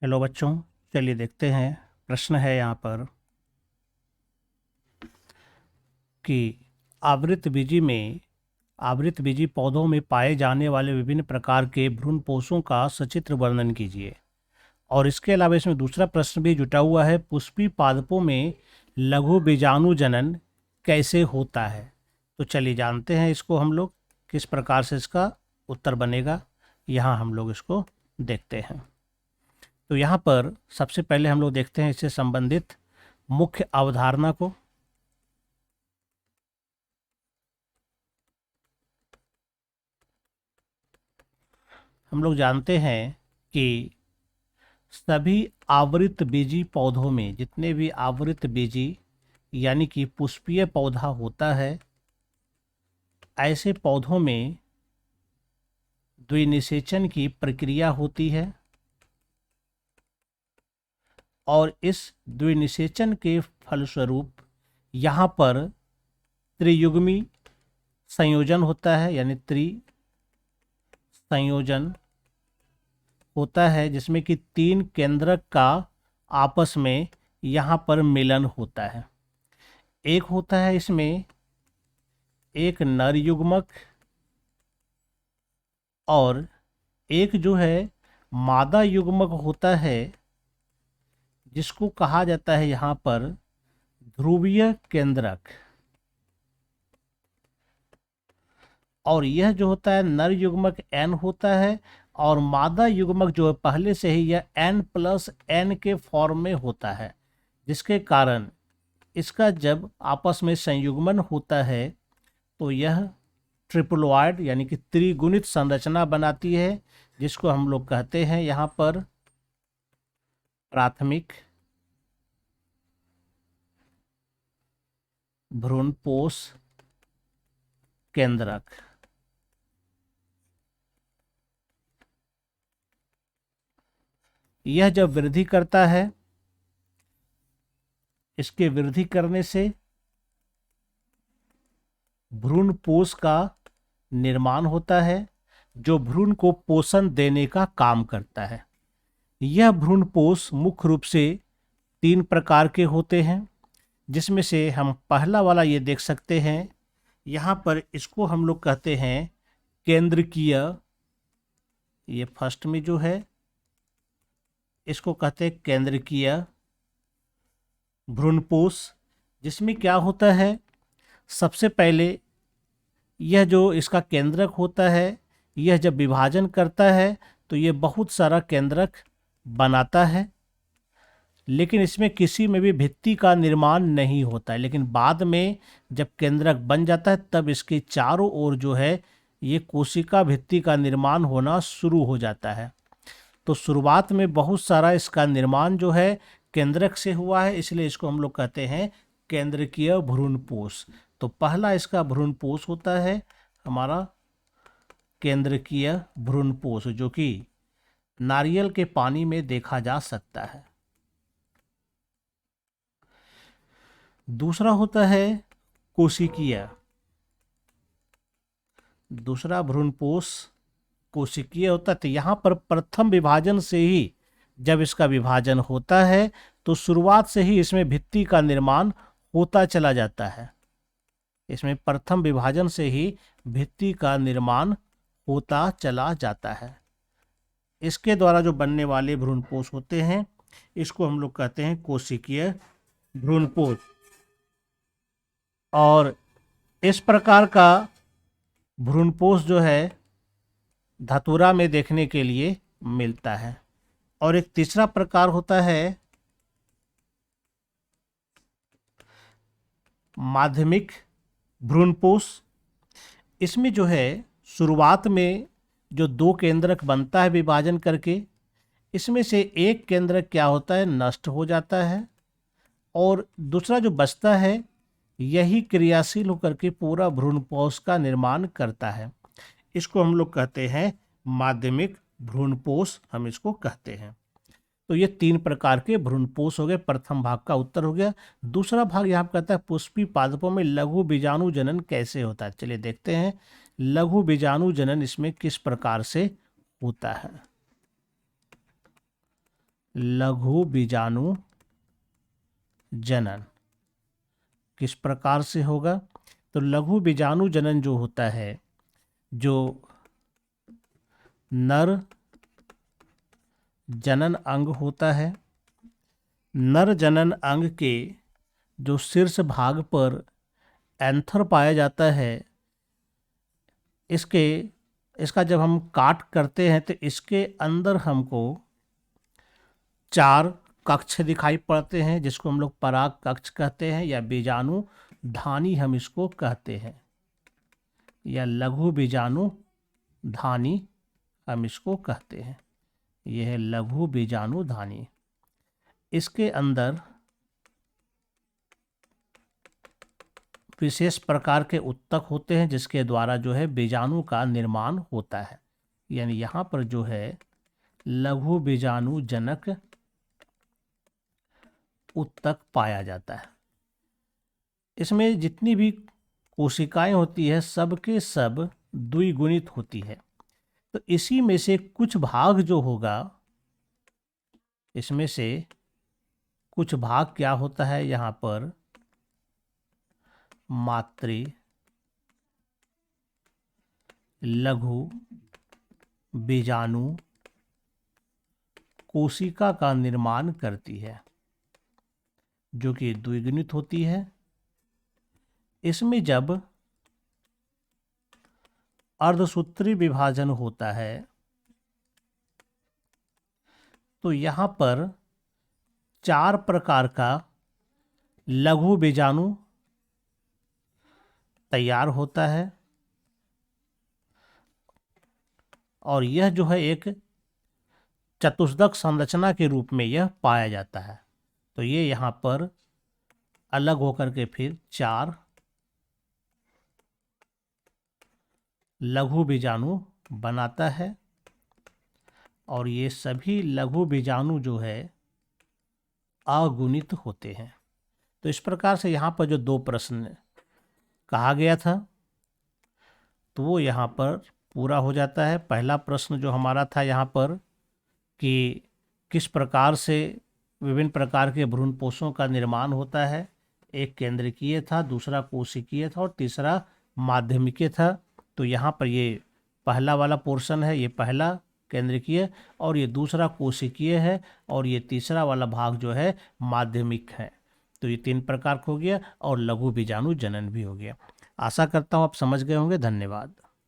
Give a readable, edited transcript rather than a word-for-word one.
Hello बच्चों, चलिए देखते हैं। प्रश्न है यहाँ पर कि आवृतबीजी पौधों में पाए जाने वाले विभिन्न प्रकार के भ्रूणपोषों का सचित्र वर्णन कीजिए। और इसके अलावा इसमें दूसरा प्रश्न भी जुटा हुआ है, पुष्पी पादपों में लघु बीजाणु जनन कैसे होता है। तो चलिए जानते हैं इसको हम लोग किस प्रकार से इसका उत्तर बनेगा। यहाँ हम लोग इसको देखते हैं। तो यहाँ पर सबसे पहले हम लोग देखते हैं इससे संबंधित मुख्य अवधारणा को। हम लोग जानते हैं कि सभी आवृत बीजी पौधों में, जितने भी आवृत बीजी यानी कि पुष्पीय पौधा होता है, ऐसे पौधों में द्विनिषेचन की प्रक्रिया होती है। और इस द्विनिषेचन के फलस्वरूप यहाँ पर त्रियुग्मी संयोजन होता है, यानी संयोजन होता है, जिसमें कि तीन केंद्रक का आपस में यहाँ पर मिलन होता है। एक होता है इसमें एक नर युग्मक और एक जो है मादा युग्मक होता है, जिसको कहा जाता है यहाँ पर ध्रुवीय केंद्रक। और यह जो होता है नर युग्मक n होता है और मादा युग्मक जो है पहले से ही यह n+n के फॉर्म में होता है, जिसके कारण इसका जब आपस में संयुग्मन होता है तो यह ट्रिप्लोइड यानी कि त्रिगुणित संरचना बनाती है, जिसको हम लोग कहते हैं यहाँ पर प्राथमिक भ्रूणपोष केंद्रक। यह जब वृद्धि करता है, इसके वृद्धि करने से भ्रूणपोष का निर्माण होता है, जो भ्रूण को पोषण देने का काम करता है। यह भ्रूणपोष मुख्य रूप से तीन प्रकार के होते हैं, जिसमें से हम पहला वाला ये देख सकते हैं। यहाँ पर इसको हम लोग कहते हैं केंद्रकीय। ये फर्स्ट में जो है इसको कहते हैं केंद्रकीय भ्रूणपोष, जिसमें क्या होता है, सबसे पहले यह जो इसका केंद्रक होता है, यह जब विभाजन करता है तो यह बहुत सारा केंद्रक बनाता है, लेकिन इसमें किसी में भी भित्ति का निर्माण नहीं होता है। लेकिन बाद में जब केंद्रक बन जाता है तब इसके चारों ओर जो है ये कोशिका भित्ति का निर्माण होना शुरू हो जाता है। तो शुरुआत में बहुत सारा इसका निर्माण जो है केंद्रक से हुआ है, इसलिए इसको हम लोग कहते हैं केंद्रकीय भ्रूणपोष। तो पहला इसका भ्रूणपोष होता है हमारा केंद्रकीय भ्रूणपोष, जो कि नारियल के पानी में देखा जा सकता है। दूसरा होता है कोशिकीय। दूसरा भ्रूणपोष कोशिकीय होता है। तो यहाँ पर प्रथम विभाजन से ही जब इसका विभाजन होता है तो शुरुआत से ही इसमें भित्ति का निर्माण होता चला जाता है। इसमें प्रथम विभाजन से ही भित्ति का निर्माण होता चला जाता है। इसके द्वारा जो बनने वाले भ्रूणपोष होते हैं इसको हम लोग कहते हैं कोशिकीय भ्रूणपोष। और इस प्रकार का भ्रूणपोष जो है धतूरा में देखने के लिए मिलता है। और एक तीसरा प्रकार होता है माध्यमिक भ्रूणपोष। इसमें जो है शुरुआत में जो दो केंद्रक बनता है विभाजन करके, इसमें से एक केंद्रक क्या होता है, नष्ट हो जाता है और दूसरा जो बचता है यही क्रियाशील होकर के पूरा भ्रूणपोष का निर्माण करता है। इसको हम लोग कहते हैं माध्यमिक भ्रूणपोष, हम इसको कहते हैं। तो ये तीन प्रकार के भ्रूणपोष हो गए। प्रथम भाग का उत्तर हो गया। दूसरा भाग यहाँ पर कहता है पुष्पी पादपों में लघु बीजाणु जनन कैसे होता है। चलिए देखते हैं लघु बीजाणु जनन इसमें किस प्रकार से होता है। लघु बीजाणु जनन किस प्रकार से होगा? तो लघु बीजाणु जनन जो होता है, जो नर जनन अंग होता है, नर जनन अंग के जो शीर्ष भाग पर एंथर पाया जाता है, इसका जब हम काट करते हैं तो इसके अंदर हमको 4 कक्ष दिखाई पड़ते हैं, जिसको हम लोग पराग कक्ष कहते हैं या बीजाणु धानी हम इसको कहते हैं, या लघु बीजाणु धानी हम इसको कहते हैं। यह है लघु बीजाणु धानी। इसके अंदर विशेष प्रकार के उत्तक होते हैं, जिसके द्वारा जो है बीजाणु का निर्माण होता है। यानी यहाँ पर जो है लघु बीजाणु जनक उत्तक पाया जाता है। इसमें जितनी भी कोशिकाएं होती है, सबके सब द्विगुणित होती है। तो इसी में से कुछ भाग जो होगा, इसमें से कुछ भाग क्या होता है, यहाँ पर मातृ लघु बीजाणु कोशिका का निर्माण करती है, जो कि द्विगुणित होती है। इसमें जब अर्धसूत्री विभाजन होता है तो यहाँ पर 4 प्रकार का लघु बीजाणु तैयार होता है, और यह जो है एक चतुष्फलक संरचना के रूप में यह पाया जाता है। तो ये यहाँ पर अलग होकर के फिर 4 लघु बीजाणु बनाता है, और ये सभी लघु बीजाणु जो है अगुणित होते हैं। तो इस प्रकार से यहाँ पर जो 2 प्रश्न कहा गया था, तो वो यहाँ पर पूरा हो जाता है। पहला प्रश्न जो हमारा था यहाँ पर कि किस प्रकार से विभिन्न प्रकार के भ्रूणपोषों का निर्माण होता है, एक केंद्रकीय था, दूसरा कोशिकीय था और तीसरा माध्यमिकीय था। तो यहाँ पर ये पहला वाला पोर्शन है, ये पहला केंद्रकीय, और ये दूसरा कोशिकीय है, और ये तीसरा वाला भाग जो है माध्यमिक है। तो ये 3 प्रकार का हो गया, और लघु बीजाणु जनन भी हो गया। आशा करता हूँ आप समझ गए होंगे। धन्यवाद।